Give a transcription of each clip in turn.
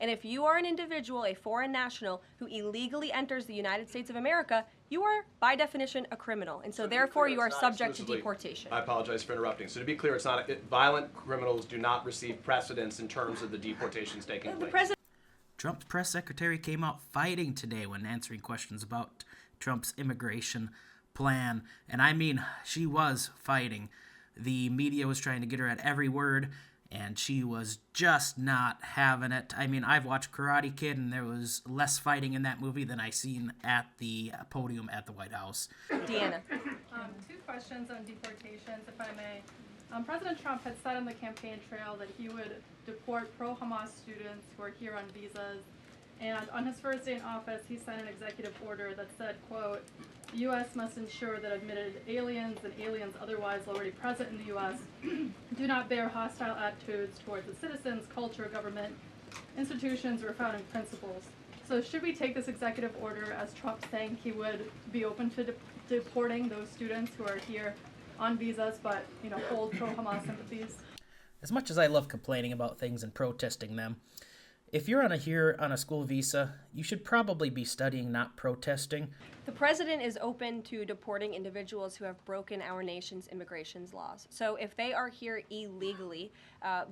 And if you are an individual, a foreign national, who illegally enters the United States of America, you are, by definition, a criminal. And so therefore, you are subject to deportation. I apologize for interrupting. So to be clear, it's not violent criminals do not receive precedence in terms of the deportations taking place. Trump's press secretary came out fighting today when answering questions about Trump's immigration plan. And I mean, she was fighting. The media was trying to get her at every word, and she was just not having it. I mean, I've watched Karate Kid, and there was less fighting in that movie than I seen at the podium at the White House. Deanna. Two questions on deportations, if I may. President Trump had said on the campaign trail that he would deport pro-Hamas students who are here on visas. And on his first day in office, he signed an executive order that said, quote, the U.S. must ensure that admitted aliens and aliens otherwise already present in the U.S. do not bear hostile attitudes towards the citizens, culture, government, institutions, or founding principles. So should we take this executive order as Trump saying he would be open to deporting those students who are here on visas but, hold pro-Hamas sympathies? As much as I love complaining about things and protesting them, if you're here on a school visa, you should probably be studying, not protesting. The president is open to deporting individuals who have broken our nation's immigration laws. So if they are here illegally,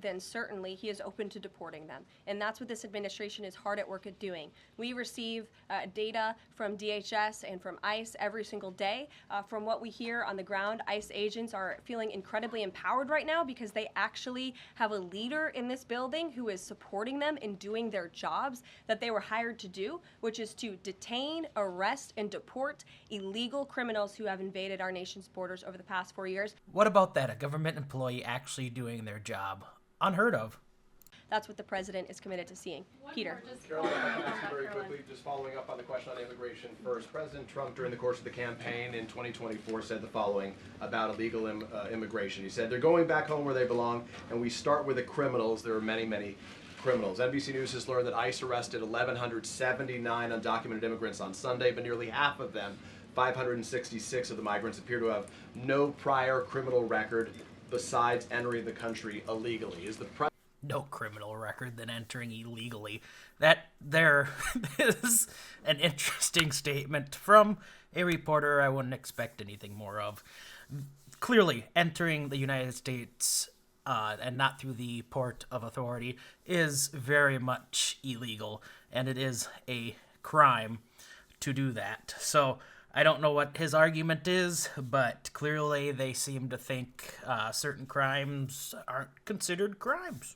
then certainly he is open to deporting them. And that's what this administration is hard at work at doing. We receive data from DHS and from ICE every single day. From what we hear on the ground, ICE agents are feeling incredibly empowered right now because they actually have a leader in this building who is supporting them in doing their jobs that they were hired to do, which is to detain, arrest, and deport illegal criminals who have invaded our nation's borders over the past 4 years. What about that? A government employee actually doing their job? Unheard of. That's what the president is committed to seeing. Peter. Caroline, I can ask you very quickly, just following up on the question on immigration first. President Trump, during the course of the campaign in 2024, said the following about illegal immigration. He said, they're going back home where they belong, and we start with the criminals. There are many, many criminals. NBC News has learned that ICE arrested 1,179 undocumented immigrants on Sunday, but nearly half of them, 566 of the migrants, appear to have no prior criminal record besides entering the country illegally. Is the no criminal record than entering illegally? That there is an interesting statement from a reporter I wouldn't expect anything more of. Clearly, entering the United States and not through the port of authority is very much illegal, and it is a crime to do that. So I don't know what his argument is, but clearly they seem to think certain crimes aren't considered crimes.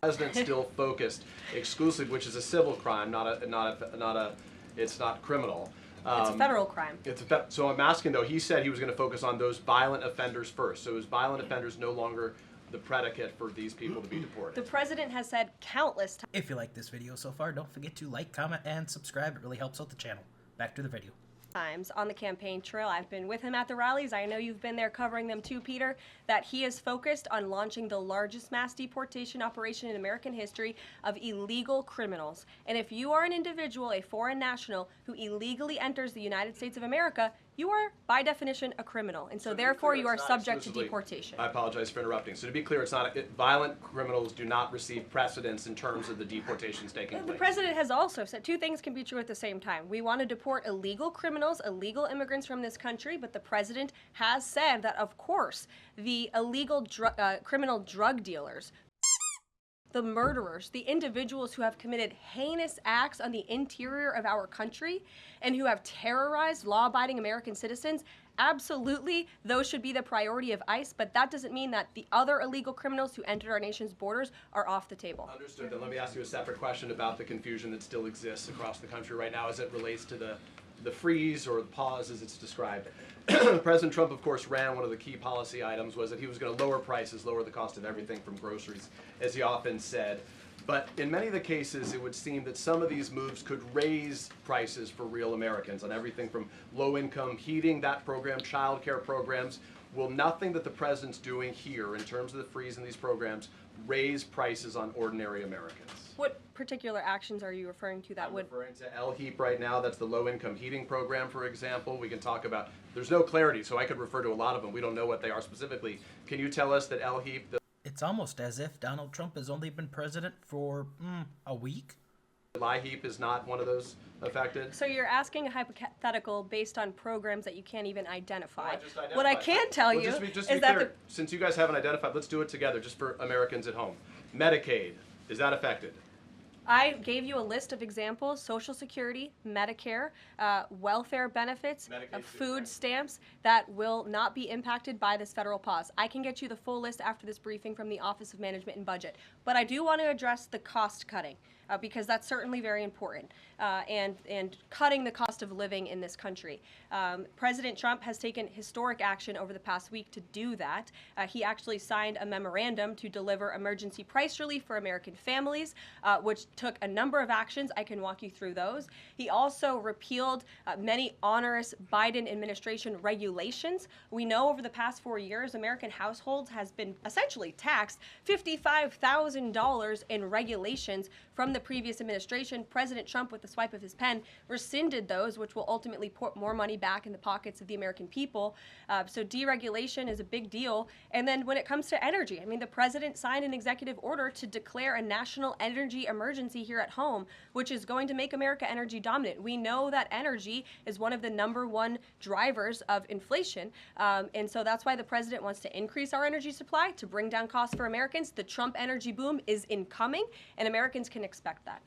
The president still focused exclusively, which is a civil crime, it's not criminal. It's a federal crime. So I'm asking, though, he said he was going to focus on those violent offenders first. So is violent offenders no longer the predicate for these people to be deported? The president has said countless times. If you like this video so far, don't forget to like, comment, and subscribe. It really helps out the channel. Back to the video. On the campaign trail. I've been with him at the rallies. I know you've been there covering them too, Peter, that he is focused on launching the largest mass deportation operation in American history of illegal criminals. And if you are an individual, a foreign national, who illegally enters the United States of America, you are, by definition, a criminal. And so therefore, you are subject to deportation. I apologize for interrupting. So to be clear, it's not violent criminals do not receive precedence in terms of the deportations taking place. The president has also said two things can be true at the same time. We want to deport illegal criminals, illegal immigrants from this country, but the president has said that, of course, the illegal criminal drug dealers, the murderers, the individuals who have committed heinous acts on the interior of our country and who have terrorized law-abiding American citizens, absolutely, those should be the priority of ICE, but that doesn't mean that the other illegal criminals who entered our nation's borders are off the table. Understood. Then let me ask you a separate question about the confusion that still exists across the country right now as it relates to the freeze or the pause as it's described. President Trump, of course, ran one of the key policy items was that he was going to lower prices, lower the cost of everything from groceries, as he often said. But in many of the cases, it would seem that some of these moves could raise prices for real Americans on everything from low-income heating, that program, child care programs. Will nothing that the president's doing here in terms of the freeze in these programs raise prices on ordinary Americans? What particular actions are you referring to that would? I'm referring to LHEAP right now. That's the low-income heating program, for example. We can talk about, there's no clarity, so I could refer to a lot of them. We don't know what they are specifically. Can you tell us that LHEAP... it's almost as if Donald Trump has only been president for a week. Lie heap is not one of those affected? So you're asking a hypothetical based on programs that you can't even identify. I just identified. What I can tell Well, you just to be is clear, that since you guys haven't identified, let's do it together just for Americans at home. Medicaid, is that affected? I gave you a list of examples: Social Security, Medicare, welfare benefits, Medicaid, food stamps that will not be impacted by this federal pause. I can get you the full list after this briefing from the Office of Management and Budget. But I do want to address the cost cutting because that's certainly very important and cutting the cost of living in this country. President Trump has taken historic action over the past week to do that. He actually signed a memorandum to deliver emergency price relief for American families, which took a number of actions. I can walk you through those. He also repealed many onerous Biden administration regulations. We know over the past 4 years, American households has been essentially taxed $55,000 in regulations from the previous administration. President Trump, with the swipe of his pen, rescinded those, which will ultimately put more money back in the pockets of the American people. So deregulation is a big deal. And then when it comes to energy, I mean, the president signed an executive order to declare a national energy emergency here at home, which is going to make America energy dominant. We know that energy is one of the #1 drivers of inflation. And so that's why the president wants to increase our energy supply to bring down costs for Americans. The Trump energy boom is incoming, and Americans can expect that.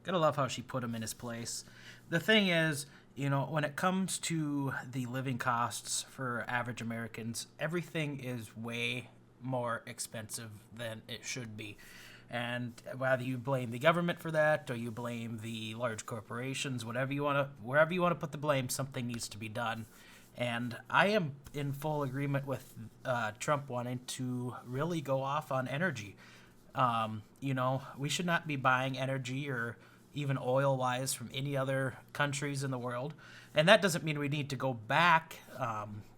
Gotta love how she put him in his place. The thing is, you know, when it comes to the living costs for average Americans, everything is way more expensive than it should be. And whether you blame the government for that or you blame the large corporations, wherever you want to put the blame, something needs to be done. And I am in full agreement with Trump wanting to really go off on energy. You know, we should not be buying energy or even oil-wise from any other countries in the world. And that doesn't mean we need to go back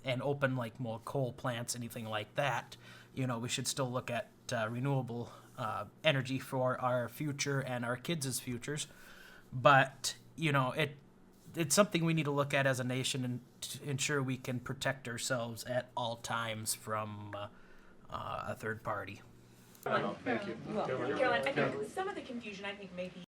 and open like more coal plants, anything like that. You know, we should still look at renewable energy for our future and our kids' futures. But, you know, it's something we need to look at as a nation and to ensure we can protect ourselves at all times from a third party. Thank you. Caroline, I think some of the confusion, I think, may be